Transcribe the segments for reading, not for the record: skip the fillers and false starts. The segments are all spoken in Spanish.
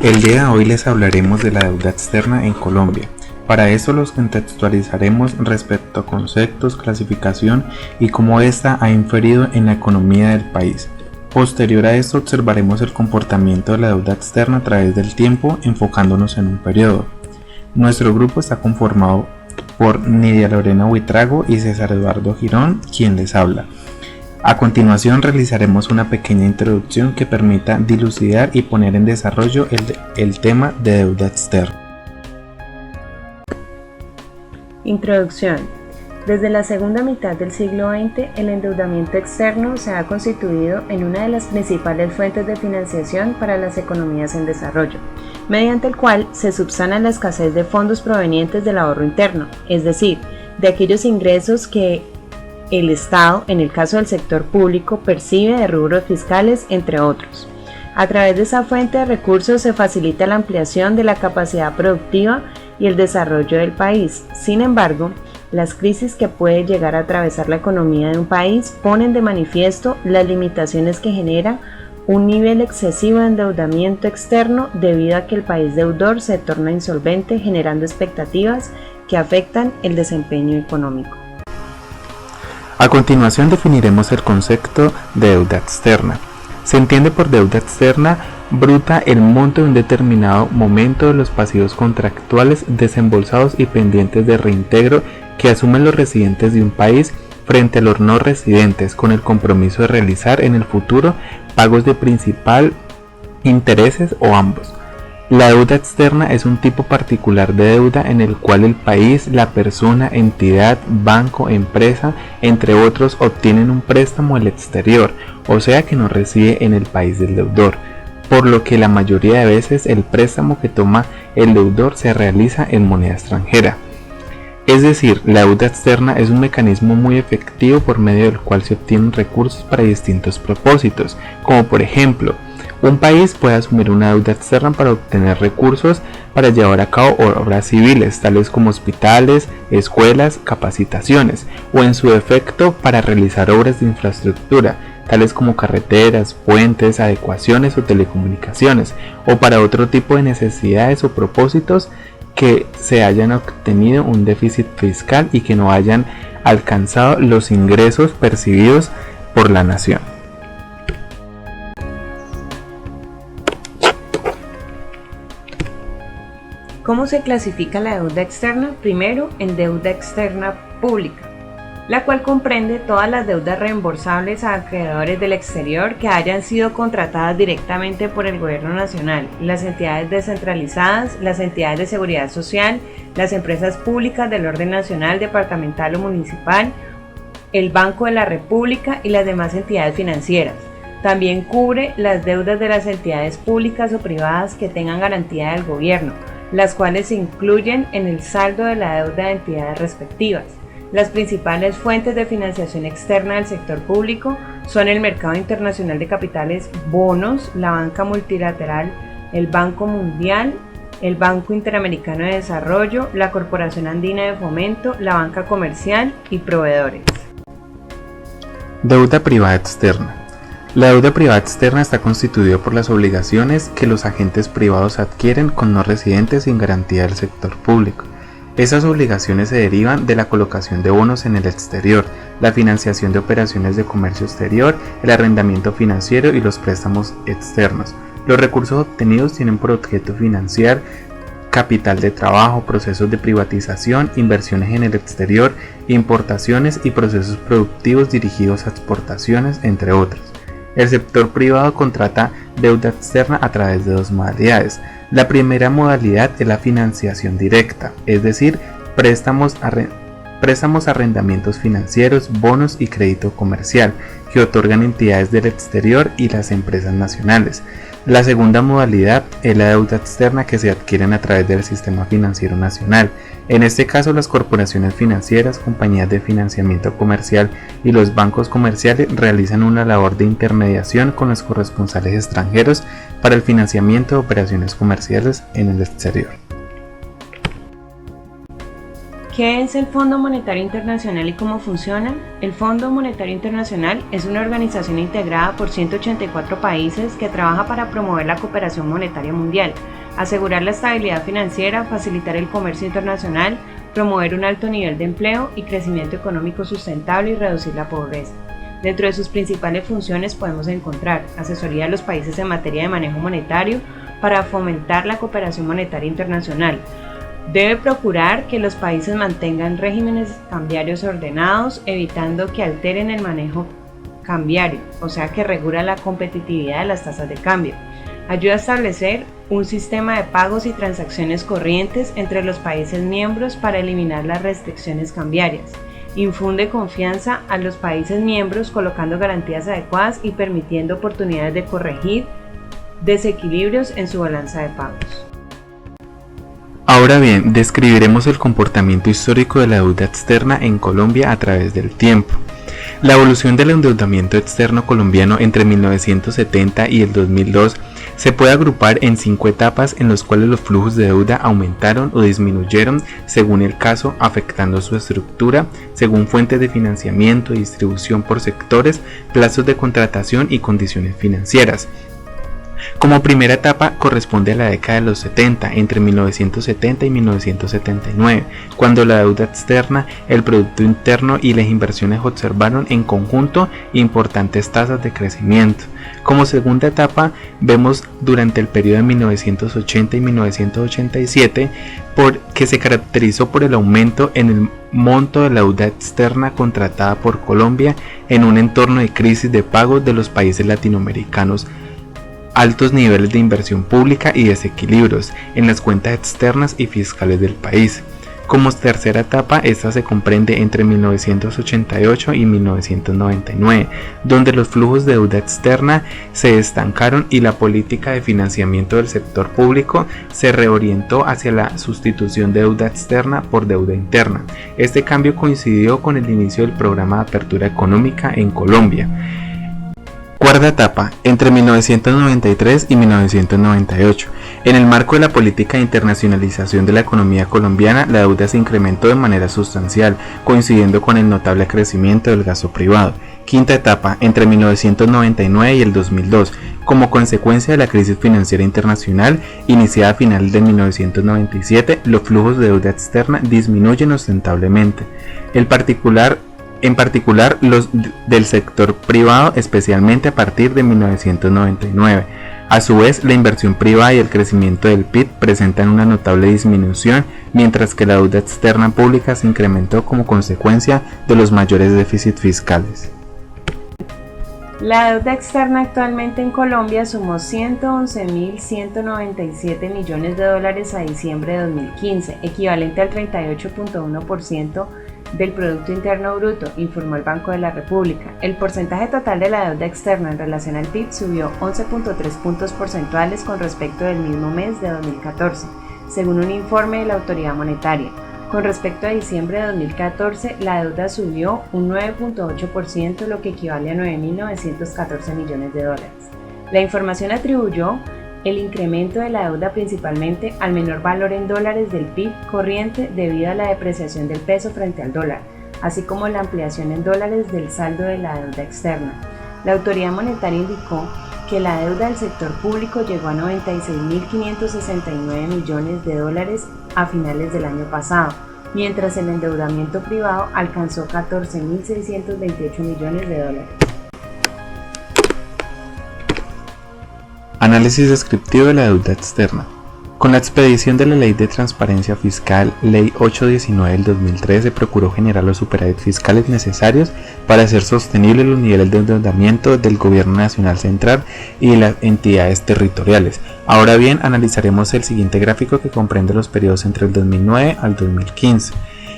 El día de hoy les hablaremos de la deuda externa en Colombia. Para esto los contextualizaremos respecto a conceptos, clasificación y cómo ésta ha inferido en la economía del país. Posterior a esto observaremos el comportamiento de la deuda externa a través del tiempo, enfocándonos en un periodo. Nuestro grupo está conformado por Nidia Lorena Buitrago y César Eduardo Girón, quien les habla. A continuación realizaremos una pequeña introducción que permita dilucidar y poner en desarrollo el tema de deuda externa. Introducción. Desde la segunda mitad del siglo XX, el endeudamiento externo se ha constituido en una de las principales fuentes de financiación para las economías en desarrollo, mediante el cual se subsana la escasez de fondos provenientes del ahorro interno, es decir, de aquellos ingresos que el Estado, en el caso del sector público, percibe de rubros fiscales, entre otros. A través de esa fuente de recursos se facilita la ampliación de la capacidad productiva y el desarrollo del país. Sin embargo, las crisis que puede llegar a atravesar la economía de un país ponen de manifiesto las limitaciones que genera un nivel excesivo de endeudamiento externo debido a que el país deudor se torna insolvente, generando expectativas que afectan el desempeño económico. A continuación definiremos el concepto de deuda externa. Se entiende por deuda externa bruta el monto de un determinado momento de los pasivos contractuales desembolsados y pendientes de reintegro que asumen los residentes de un país frente a los no residentes, con el compromiso de realizar en el futuro pagos de principal, intereses o ambos. La deuda externa es un tipo particular de deuda en el cual el país, la persona, entidad, banco, empresa, entre otros, obtienen un préstamo al exterior, o sea que no reside en el país del deudor, por lo que la mayoría de veces el préstamo que toma el deudor se realiza en moneda extranjera. Es decir, la deuda externa es un mecanismo muy efectivo por medio del cual se obtienen recursos para distintos propósitos, como por ejemplo, un país puede asumir una deuda externa para obtener recursos para llevar a cabo obras civiles, tales como hospitales, escuelas, capacitaciones, o en su defecto para realizar obras de infraestructura, tales como carreteras, puentes, adecuaciones o telecomunicaciones, o para otro tipo de necesidades o propósitos que se hayan obtenido un déficit fiscal y que no hayan alcanzado los ingresos percibidos por la nación. ¿Cómo se clasifica la deuda externa? Primero, en deuda externa pública, la cual comprende todas las deudas reembolsables a acreedores del exterior que hayan sido contratadas directamente por el gobierno nacional, las entidades descentralizadas, las entidades de seguridad social, las empresas públicas del orden nacional, departamental o municipal, el Banco de la República y las demás entidades financieras. También cubre las deudas de las entidades públicas o privadas que tengan garantía del gobierno, las cuales se incluyen en el saldo de la deuda de entidades respectivas. Las principales fuentes de financiación externa del sector público son el mercado internacional de capitales, bonos, la banca multilateral, el Banco Mundial, el Banco Interamericano de Desarrollo, la Corporación Andina de Fomento, la banca comercial y proveedores. Deuda privada externa. La deuda privada externa está constituida por las obligaciones que los agentes privados adquieren con no residentes sin garantía del sector público. Esas obligaciones se derivan de la colocación de bonos en el exterior, la financiación de operaciones de comercio exterior, el arrendamiento financiero y los préstamos externos. Los recursos obtenidos tienen por objeto financiar capital de trabajo, procesos de privatización, inversiones en el exterior, importaciones y procesos productivos dirigidos a exportaciones, entre otros. El sector privado contrata deuda externa a través de dos modalidades. La primera modalidad es la financiación directa, es decir, préstamos, arrendamientos financieros, bonos y crédito comercial que otorgan entidades del exterior y las empresas nacionales. La segunda modalidad es la deuda externa que se adquieren a través del sistema financiero nacional. En este caso, las corporaciones financieras, compañías de financiamiento comercial y los bancos comerciales realizan una labor de intermediación con los corresponsales extranjeros para el financiamiento de operaciones comerciales en el exterior. ¿Qué es el Fondo Monetario Internacional y cómo funciona? El Fondo Monetario Internacional es una organización integrada por 184 países que trabaja para promover la cooperación monetaria mundial, asegurar la estabilidad financiera, facilitar el comercio internacional, promover un alto nivel de empleo y crecimiento económico sustentable y reducir la pobreza. Dentro de sus principales funciones podemos encontrar asesoría a los países en materia de manejo monetario para fomentar la cooperación monetaria internacional. Debe procurar que los países mantengan regímenes cambiarios ordenados, evitando que alteren el manejo cambiario, o sea que regula la competitividad de las tasas de cambio. Ayuda a establecer un sistema de pagos y transacciones corrientes entre los países miembros para eliminar las restricciones cambiarias. Infunde confianza a los países miembros colocando garantías adecuadas y permitiendo oportunidades de corregir desequilibrios en su balanza de pagos. Ahora bien, describiremos el comportamiento histórico de la deuda externa en Colombia a través del tiempo. La evolución del endeudamiento externo colombiano entre 1970 y el 2002 se puede agrupar en 5 etapas en las cuales los flujos de deuda aumentaron o disminuyeron según el caso, afectando su estructura, según fuentes de financiamiento y distribución por sectores, plazos de contratación y condiciones financieras. Como primera etapa corresponde a la década de los 70, entre 1970 y 1979, cuando la deuda externa, el Producto Interno y las inversiones observaron en conjunto importantes tasas de crecimiento. Como segunda etapa vemos durante el periodo de 1980 y 1987, que se caracterizó por el aumento en el monto de la deuda externa contratada por Colombia en un entorno de crisis de pagos de los países latinoamericanos, altos niveles de inversión pública y desequilibrios en las cuentas externas y fiscales del país. Como tercera etapa, esta se comprende entre 1988 y 1999, donde los flujos de deuda externa se estancaron y la política de financiamiento del sector público se reorientó hacia la sustitución de deuda externa por deuda interna. Este cambio coincidió con el inicio del programa de apertura económica en Colombia. Cuarta etapa, entre 1993 y 1998. En el marco de la política de internacionalización de la economía colombiana, la deuda se incrementó de manera sustancial, coincidiendo con el notable crecimiento del gasto privado. Quinta etapa, entre 1999 y el 2002. Como consecuencia de la crisis financiera internacional, iniciada a finales de 1997, los flujos de deuda externa disminuyen ostentablemente. En particular los del sector privado, especialmente a partir de 1999. A su vez, la inversión privada y el crecimiento del PIB presentan una notable disminución, mientras que la deuda externa pública se incrementó como consecuencia de los mayores déficits fiscales. La deuda externa actualmente en Colombia sumó 111.197 millones de dólares a diciembre de 2015, equivalente al 38.1% del Producto Interno Bruto, informó el Banco de la República. El porcentaje total de la deuda externa en relación al PIB subió 11.3 puntos porcentuales con respecto del mismo mes de 2014, según un informe de la Autoridad Monetaria. Con respecto a diciembre de 2014, la deuda subió un 9.8%, lo que equivale a 9.914 millones de dólares. La información atribuyó el incremento de la deuda principalmente al menor valor en dólares del PIB corriente debido a la depreciación del peso frente al dólar, así como la ampliación en dólares del saldo de la deuda externa. La autoridad monetaria indicó que la deuda del sector público llegó a 96.569 millones de dólares a finales del año pasado, mientras el endeudamiento privado alcanzó 14.628 millones de dólares. Análisis descriptivo de la deuda externa. Con la expedición de la Ley de Transparencia Fiscal, Ley 819 del 2013, se procuró generar los superávit fiscales necesarios para hacer sostenibles los niveles de endeudamiento del Gobierno Nacional Central y de las entidades territoriales. Ahora bien, analizaremos el siguiente gráfico que comprende los periodos entre el 2009 al 2015.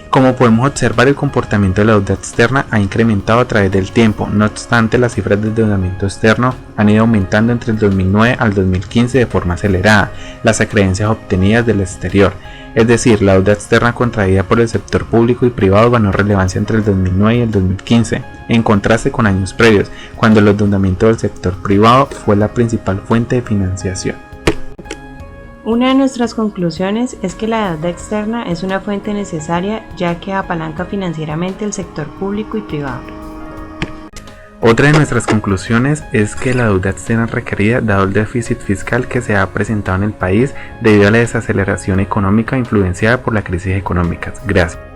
Como podemos observar, el comportamiento de la deuda externa ha incrementado a través del tiempo. No obstante, las cifras de endeudamiento externo han ido aumentando entre el 2009 al 2015 de forma acelerada, las acreencias obtenidas del exterior. Es decir, la deuda externa contraída por el sector público y privado ganó relevancia entre el 2009 y el 2015, en contraste con años previos, cuando el endeudamiento del sector privado fue la principal fuente de financiación. Una de nuestras conclusiones es que la deuda externa es una fuente necesaria ya que apalanca financieramente el sector público y privado. Otra de nuestras conclusiones es que la deuda externa requerida, dado el déficit fiscal que se ha presentado en el país debido a la desaceleración económica influenciada por la crisis económica. Gracias.